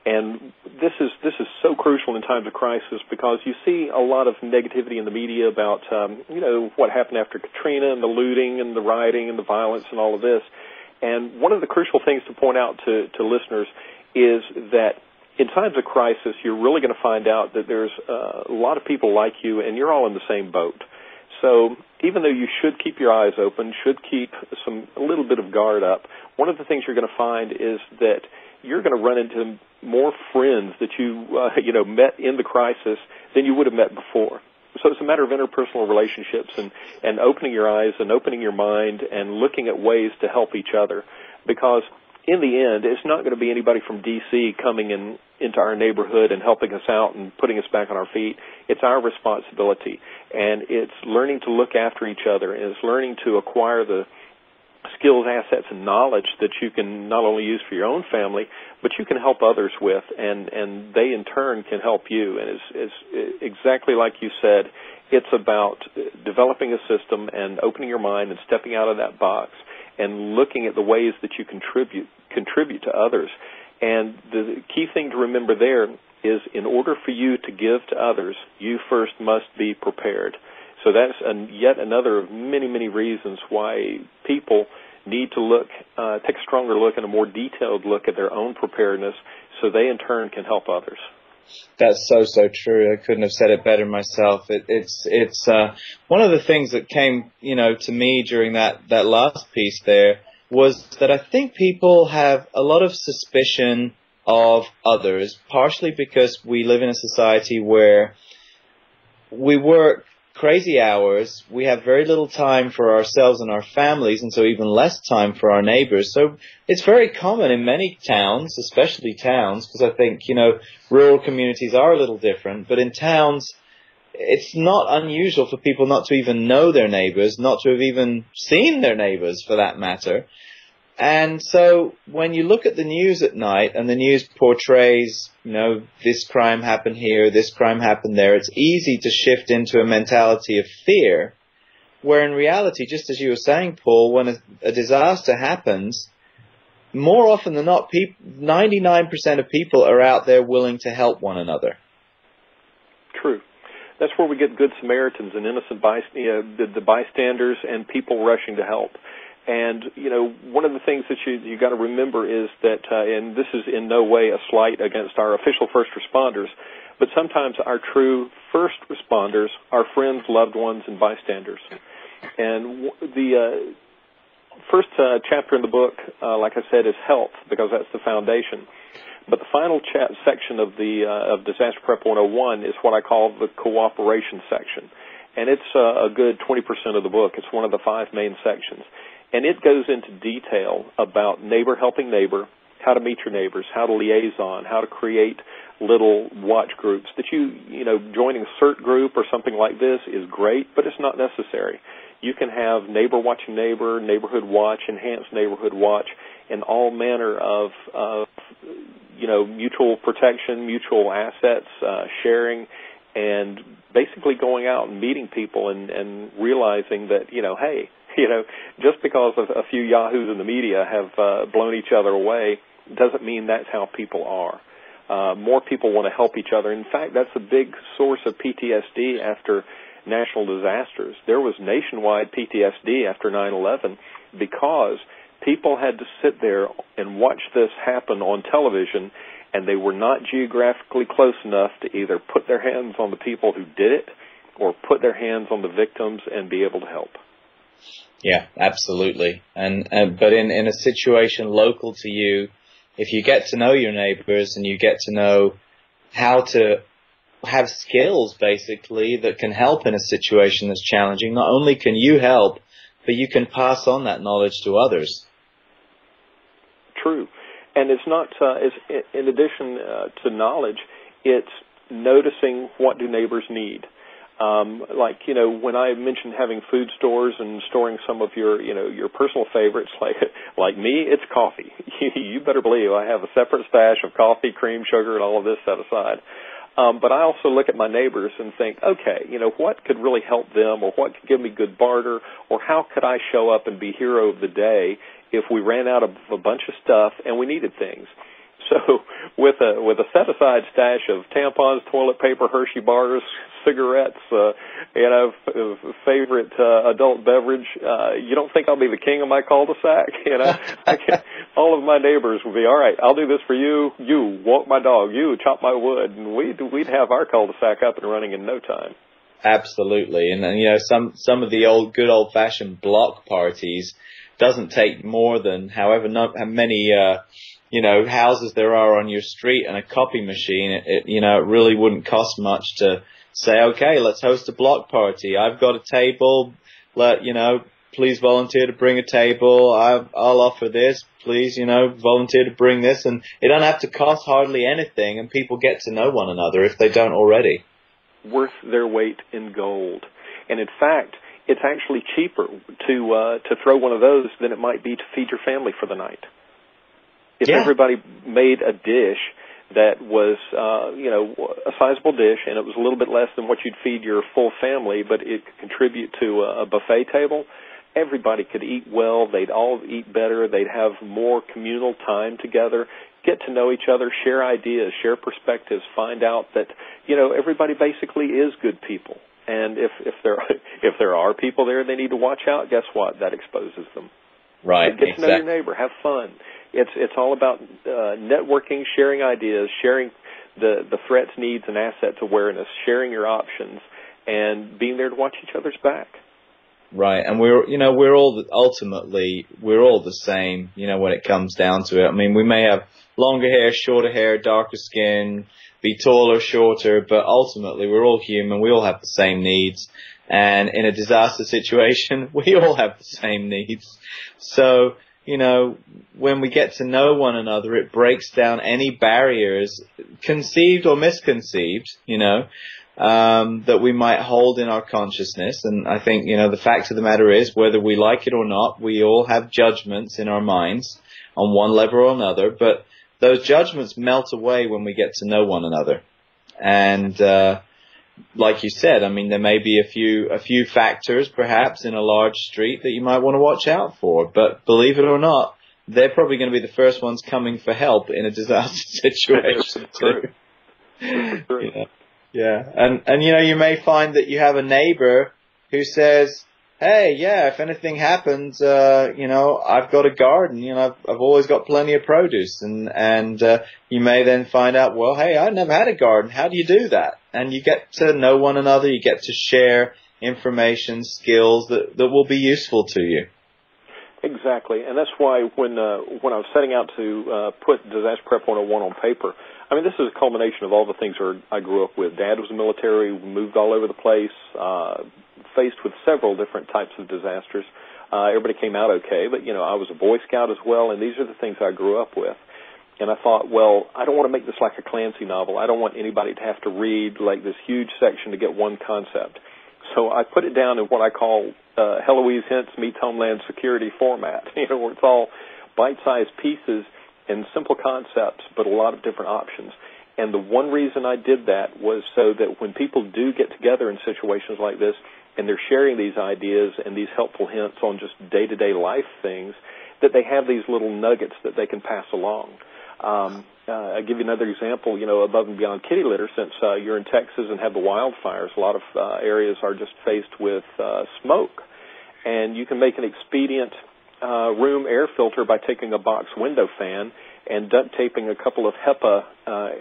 And this is so crucial in times of crisis, because you see a lot of negativity in the media about, you know, what happened after Katrina and the looting and the rioting and the violence and all of this. And one of the crucial things to point out to listeners is that in times of crisis, you're really going to find out that there's a lot of people like you, and you're all in the same boat. So even though you should keep your eyes open, should keep a little bit of guard up, one of the things you're going to find is that you're going to run into more friends that you met in the crisis than you would have met before. So it's a matter of interpersonal relationships and opening your eyes and opening your mind and looking at ways to help each other. Because in the end, it's not going to be anybody from D.C. coming into our neighborhood and helping us out and putting us back on our feet. It's our responsibility, and it's learning to look after each other, and it's learning to acquire the skills, assets, and knowledge that you can not only use for your own family, but you can help others with, and they in turn can help you. And it's exactly like you said, it's about developing a system and opening your mind and stepping out of that box and looking at the ways that you contribute to others. And the key thing to remember there is, in order for you to give to others, you first must be prepared. So that's yet another of many, many reasons why people need to take a stronger look and a more detailed look at their own preparedness, so they in turn can help others. That's so true. I couldn't have said it better myself. It's one of the things that came, to me during that last piece there was that I think people have a lot of suspicion of others, partially because we live in a society where we work crazy hours, we have very little time for ourselves and our families, and so even less time for our neighbors. So it's very common in many towns, especially towns, because I think, rural communities are a little different, but in towns, it's not unusual for people not to even know their neighbors, not to have even seen their neighbors for that matter. And so when you look at the news at night and the news portrays, this crime happened here, this crime happened there, it's easy to shift into a mentality of fear, where in reality, just as you were saying, Paul, when a disaster happens, more often than not, 99% of people are out there willing to help one another. True. That's where we get good Samaritans and innocent the bystanders and people rushing to help. And, one of the things that you got to remember is that, and this is in no way a slight against our official first responders, but sometimes our true first responders are friends, loved ones, and bystanders. And the first chapter in the book, like I said, is health, because that's the foundation. But the final section of of Disaster Prep 101 is what I call the cooperation section. And it's a good 20% of the book. It's one of the 5 main sections. And it goes into detail about neighbor helping neighbor, how to meet your neighbors, how to liaison, how to create little watch groups. That joining a CERT group or something like this is great, but it's not necessary. You can have neighbor watching neighbor, neighborhood watch, enhanced neighborhood watch, and all manner of mutual protection, mutual assets, sharing, and basically going out and meeting people and realizing that, hey, just because of a few yahoos in the media have blown each other away doesn't mean that's how people are. More people want to help each other. In fact, that's a big source of PTSD after national disasters. There was nationwide PTSD after 9/11 because people had to sit there and watch this happen on television, and they were not geographically close enough to either put their hands on the people who did it or put their hands on the victims and be able to help. Yeah, absolutely. But in a situation local to you, if you get to know your neighbors and you get to know how to have skills, basically, that can help in a situation that's challenging, not only can you help, but you can pass on that knowledge to others. True. And it's not, in addition to knowledge, it's noticing what do neighbors need. When I mentioned having food stores and storing some of your personal favorites, like me, it's coffee. You better believe I have a separate stash of coffee, cream, sugar, and all of this set aside. But I also look at my neighbors and think, okay, what could really help them, or what could give me good barter, or how could I show up and be hero of the day if we ran out of a bunch of stuff and we needed things. So with a set-aside stash of tampons, toilet paper, Hershey bars, cigarettes, favorite adult beverage, you don't think I'll be the king of my cul-de-sac? All of my neighbors would be, all right, I'll do this for you. You walk my dog. You chop my wood, and we'd have our cul-de-sac up and running in no time. Absolutely, and some of the good old-fashioned block parties doesn't take more than however many houses there are on your street and a copy machine. It really wouldn't cost much to say, okay, let's host a block party. I've got a table. please volunteer to bring a table. I'll offer this. Please, volunteer to bring this. And it don't have to cost hardly anything, and people get to know one another if they don't already. Worth their weight in gold. And in fact, it's actually cheaper to throw one of those than it might be to feed your family for the night. If everybody made a dish that was, a sizable dish, and it was a little bit less than what you'd feed your full family, but it could contribute to a buffet table, everybody could eat well, they'd all eat better, they'd have more communal time together, get to know each other, share ideas, share perspectives, find out that, everybody basically is good people. And if there are people there they need to watch out, guess what? That exposes them. Right, Get to know your neighbor, have fun. It's all about networking, sharing ideas, sharing the threats, needs, and assets awareness, sharing your options, and being there to watch each other's back. Right, and we're all the same, when it comes down to it. I mean, we may have longer hair, shorter hair, darker skin, be taller, shorter, but ultimately we're all human. We all have the same needs, and in a disaster situation, we all have the same needs. So, when we get to know one another, it breaks down any barriers, conceived or misconceived, that we might hold in our consciousness. And I think, the fact of the matter is, whether we like it or not, we all have judgments in our minds on one level or another, but those judgments melt away when we get to know one another. And, like you said, I mean, there may be a few factors perhaps in a large street that you might want to watch out for, but believe it or not, they're probably going to be the first ones coming for help in a disaster situation. True. Yeah. And you may find that you have a neighbor who says, hey, if anything happens, I've got a garden, I've always got plenty of produce. And you may then find out, well, hey, I've never had a garden. How do you do that? And you get to know one another. You get to share information, skills that will be useful to you. Exactly. And that's why when I was setting out to put Disaster Prep 101 on paper, I mean, this is a culmination of all the things I grew up with. Dad was in the military, moved all over the place, faced with several different types of disasters. Everybody came out okay, but, I was a Boy Scout as well, and these are the things I grew up with. And I thought, well, I don't want to make this like a Clancy novel. I don't want anybody to have to read like this huge section to get one concept. So I put it down in what I call Heloise Hints meets Homeland Security format, where it's all bite-sized pieces and simple concepts, but a lot of different options. And the one reason I did that was so that when people do get together in situations like this and they're sharing these ideas and these helpful hints on just day-to-day life things, that they have these little nuggets that they can pass along. I'll give you another example, above and beyond kitty litter, since you're in Texas and have the wildfires, a lot of areas are just faced with smoke. And you can make an expedient room air filter by taking a box window fan and duct taping a couple of HEPA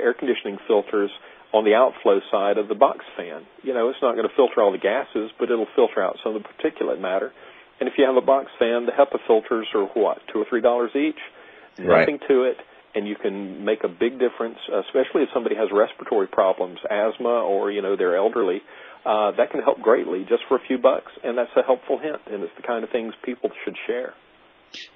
air conditioning filters on the outflow side of the box fan. It's not going to filter all the gases, but it'll filter out some of the particulate matter. And if you have a box fan, the HEPA filters are $2 or $3 each. Nothing to it. And you can make a big difference, especially if somebody has respiratory problems, asthma, or, they're elderly. That can help greatly just for a few bucks, and that's a helpful hint, and it's the kind of things people should share.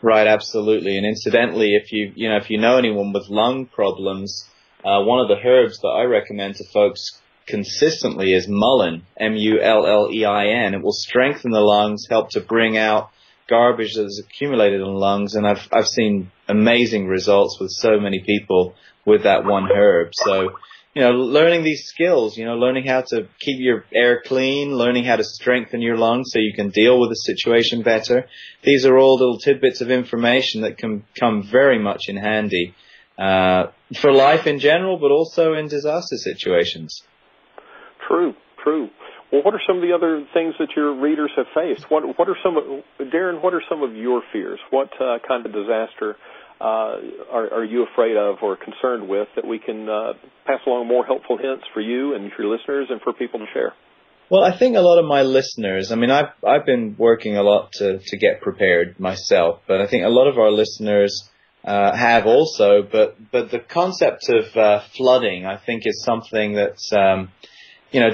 Right, absolutely. And incidentally, if you know anyone with lung problems, one of the herbs that I recommend to folks consistently is mullein, M-U-L-L-E-I-N. It will strengthen the lungs, help to bring out garbage that is accumulated in the lungs, and I've seen amazing results with so many people with that one herb. So, learning these skills, learning how to keep your air clean, learning how to strengthen your lungs so you can deal with the situation better. These are all little tidbits of information that can come very much in handy for life in general, but also in disaster situations. True. Well, what are some of the other things that your readers have faced? Darren, what are some of your fears? What kind of disaster are you afraid of or concerned with that we can pass along more helpful hints for you and your listeners and for people to share? Well, I think a lot of my listeners, I've been working a lot to get prepared myself, but I think a lot of our listeners have also, but the concept of flooding, I think, is something that's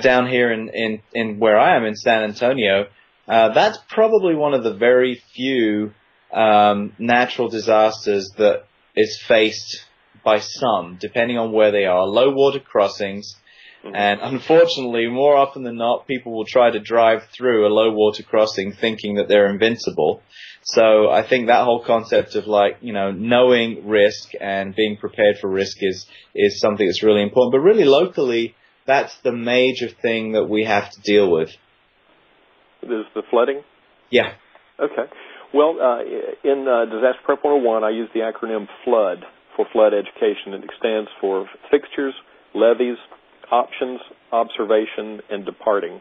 down here in where I am in San Antonio, That's probably one of the very few natural disasters that is faced by some, depending on where they are. Low water crossings. And unfortunately, more often than not, people will try to drive through a low water crossing thinking that they're invincible. So I think that whole concept of, like, you know, knowing risk and being prepared for risk is something that's really important. But really locally, that's the major thing that we have to deal with. Is the flooding? Yeah. Okay. Well, in Disaster Prep 101, I use the acronym FLOOD for flood education. It stands for fixtures, levees, options, observation, and departing.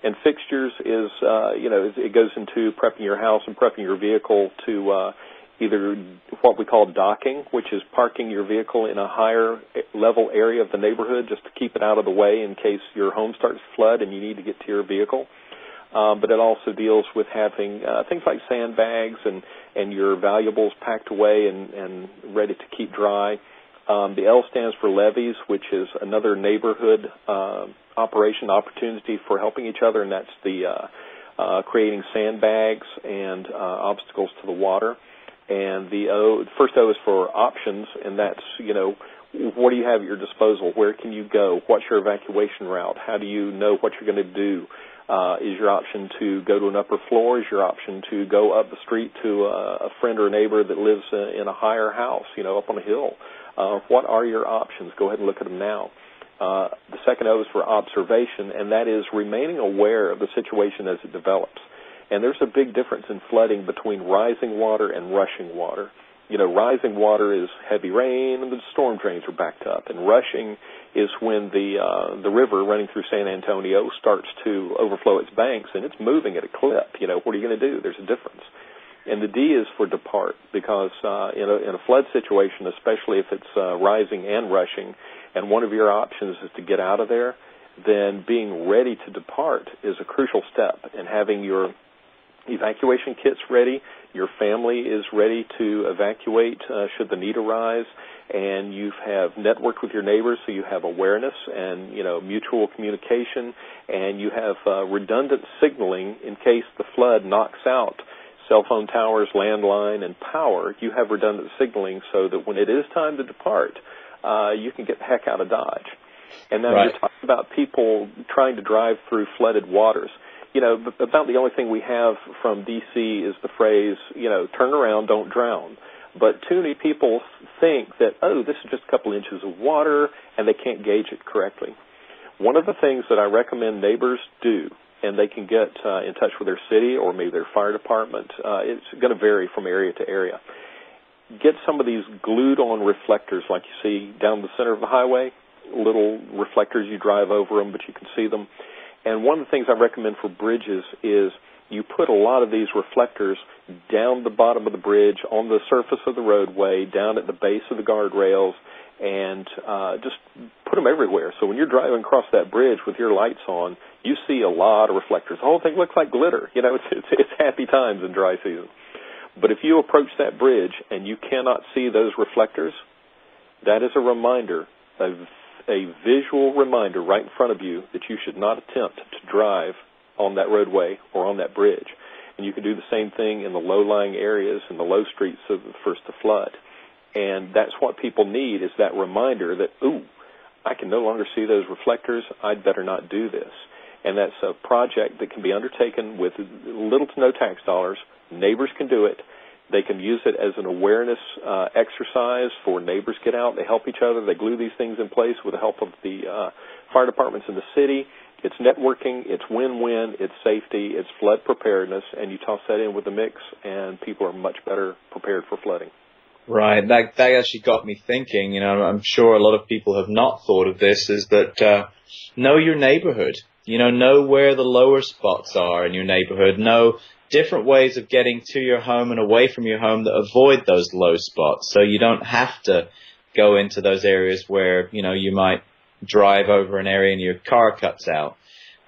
And fixtures is, it goes into prepping your house and prepping your vehicle to either what we call docking, which is parking your vehicle in a higher level area of the neighborhood just to keep it out of the way in case your home starts to flood and you need to get to your vehicle. But it also deals with having things like sandbags and your valuables packed away and ready to keep dry. The L stands for levees, which is another neighborhood operation opportunity for helping each other, and that's the creating sandbags and obstacles to the water. And the first O is for options, and that's, what do you have at your disposal? Where can you go? What's your evacuation route? How do you know what you're going to do? Is your option to go to an upper floor? Is your option to go up the street to a friend or a neighbor that lives in a higher house, up on a hill? What are your options? Go ahead and look at them now. The second O is for observation, and that is remaining aware of the situation as it develops. And there's a big difference in flooding between rising water and rushing water. Rising water is heavy rain and the storm drains are backed up. And rushing is when the river running through San Antonio starts to overflow its banks and it's moving at a clip. What are you going to do? There's a difference. And the D is for depart, because in a flood situation, especially if it's rising and rushing, and one of your options is to get out of there, then being ready to depart is a crucial step. And having your evacuation kits ready, your family is ready to evacuate should the need arise, and you have networked with your neighbors, so you have awareness and mutual communication, and you have redundant signaling in case the flood knocks out cell phone towers, landline, and power. You have redundant signaling so that when it is time to depart, you can get the heck out of Dodge. And now You're talking about people trying to drive through flooded waters. About the only thing we have from D.C. is the phrase, turn around, don't drown. But too many people think that, this is just a couple inches of water, and they can't gauge it correctly. One of the things that I recommend neighbors do, and they can get in touch with their city or maybe their fire department, it's going to vary from area to area. Get some of these glued-on reflectors like you see down the center of the highway, little reflectors, you drive over them, but you can see them. And one of the things I recommend for bridges is you put a lot of these reflectors down the bottom of the bridge, on the surface of the roadway, down at the base of the guardrails, and just put them everywhere. So when you're driving across that bridge with your lights on, you see a lot of reflectors. The whole thing looks like glitter. It's happy times in dry season. But if you approach that bridge and you cannot see those reflectors, that is a reminder, a visual reminder right in front of you that you should not attempt to drive on that roadway or on that bridge. And you can do the same thing in the low-lying areas and the low streets of the first to flood. And that's what people need, is that reminder that, I can no longer see those reflectors. I'd better not do this. And that's a project that can be undertaken with little to no tax dollars. Neighbors can do it. They can use it as an awareness exercise for neighbors. Get out, they help each other, they glue these things in place with the help of the fire departments in the city. It's networking, it's win-win, it's safety, it's flood preparedness, and you toss that in with the mix, and people are much better prepared for flooding. Right, that actually got me thinking. I'm sure a lot of people have not thought of this, is that know your neighborhood. Know where the lower spots are in your neighborhood. Know different ways of getting to your home and away from your home that avoid those low spots, so you don't have to go into those areas where, you might drive over an area and your car cuts out.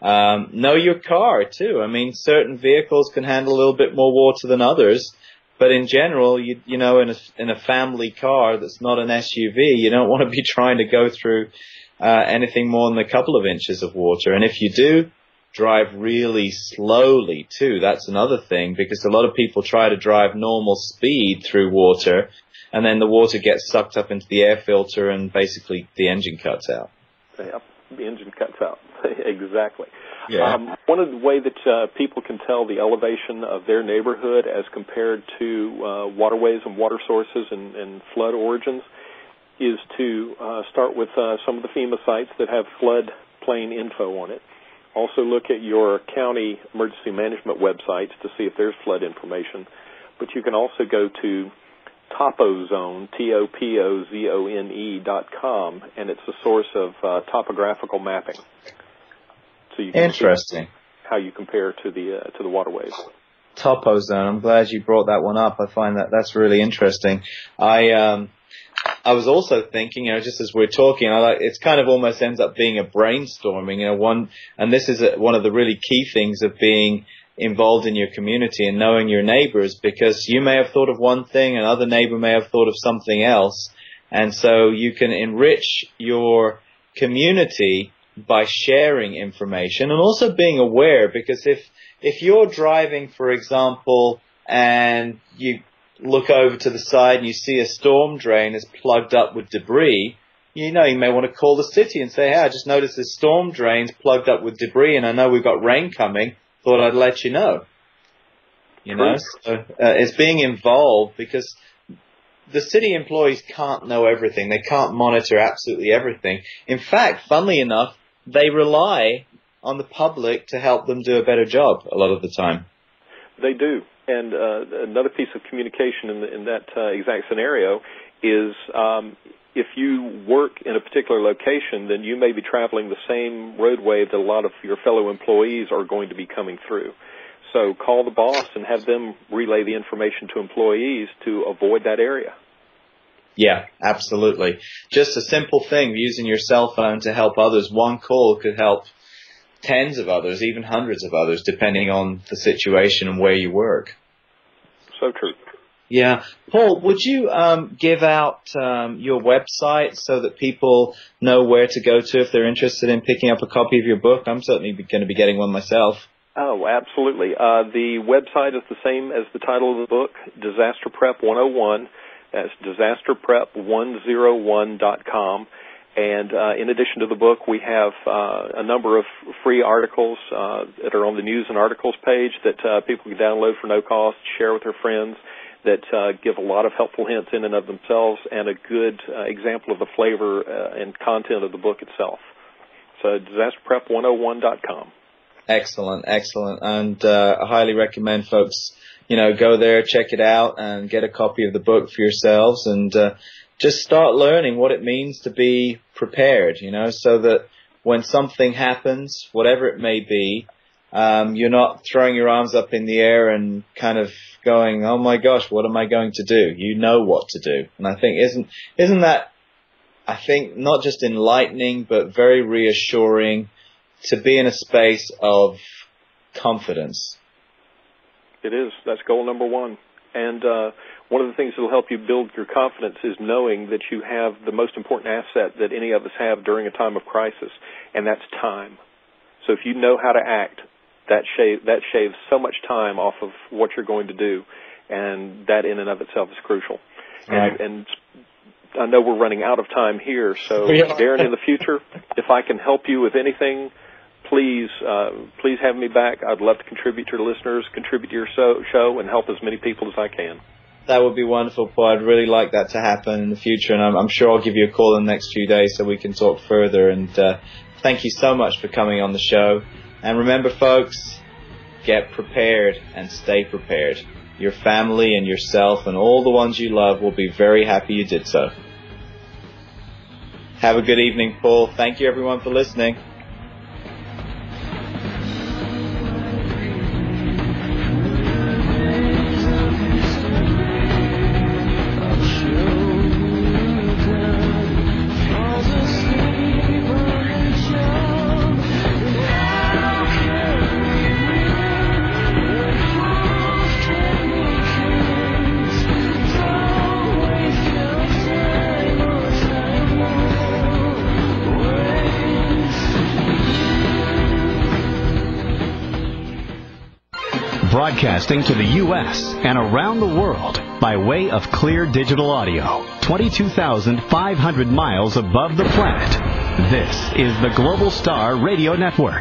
Know your car, too. Certain vehicles can handle a little bit more water than others, but in general, in a family car that's not an SUV, you don't want to be trying to go through anything more than a couple of inches of water. And if you do, drive really slowly too. That's another thing, because a lot of people try to drive normal speed through water, and then the water gets sucked up into the air filter and basically the engine cuts out. Yep, the engine cuts out. Exactly. Yeah. One of the way that people can tell the elevation of their neighborhood as compared to waterways and water sources and flood origins is to start with some of the FEMA sites that have floodplain info on it. Also look at your county emergency management websites to see if there's flood information. But you can also go to Topozone, TOPOZONE.com, and it's a source of topographical mapping. So you can Interesting. see how you compare to the waterways. Topozone. I'm glad you brought that one up. I find that's really interesting. I was also thinking, just as we're talking, it's kind of almost ends up being a brainstorming, and this is one of the really key things of being involved in your community and knowing your neighbors, because you may have thought of one thing, another neighbor may have thought of something else, and so you can enrich your community by sharing information and also being aware, because if you're driving, for example, and you look over to the side and you see a storm drain is plugged up with debris, you may want to call the city and say, hey, I just noticed this storm drain's plugged up with debris and I know we've got rain coming, thought I'd let you know. So it's being involved, because the city employees can't know everything. They can't monitor absolutely everything. In fact, funnily enough, they rely on the public to help them do a better job a lot of the time. They do. And another piece of communication in that exact scenario is if you work in a particular location, then you may be traveling the same roadway that a lot of your fellow employees are going to be coming through. So call the boss and have them relay the information to employees to avoid that area. Yeah, absolutely. Just a simple thing, using your cell phone to help others. One call could help tens of others, even hundreds of others, depending on the situation and where you work. So true. Yeah. Paul, would you give out your website so that people know where to go to if they're interested in picking up a copy of your book? I'm certainly going to be getting one myself. Oh, absolutely. The website is the same as the title of the book, Disaster Prep 101. That's disasterprep101.com. And in addition to the book, we have a number of free articles that are on the news and articles page that people can download for no cost, share with their friends, that give a lot of helpful hints in and of themselves and a good example of the flavor and content of the book itself. So disasterprep101.com. Excellent, excellent. And I highly recommend folks, go there, check it out, and get a copy of the book for yourselves, and just start learning what it means to be prepared, so that when something happens, whatever it may be, you're not throwing your arms up in the air and kind of going, oh my gosh, what am I going to do? You know what to do. And I think, isn't that, I think, not just enlightening, but very reassuring to be in a space of confidence? It is. That's goal number one. And one of the things that will help you build your confidence is knowing that you have the most important asset that any of us have during a time of crisis, and that's time. So if you know how to act, that shaves so much time off of what you're going to do, and that in and of itself is crucial. Right. And I know we're running out of time here, so Darren, in the future, if I can help you with anything, please have me back. I'd love to contribute to your listeners, contribute to your show, and help as many people as I can. That would be wonderful, Paul. I'd really like that to happen in the future, and I'm sure I'll give you a call in the next few days so we can talk further. And thank you so much for coming on the show. And remember, folks, get prepared and stay prepared. Your family and yourself and all the ones you love will be very happy you did so. Have a good evening, Paul. Thank you, everyone, for listening. Broadcasting to the U.S. and around the world by way of clear digital audio, 22,500 miles above the planet. This is the Global Star Radio Network.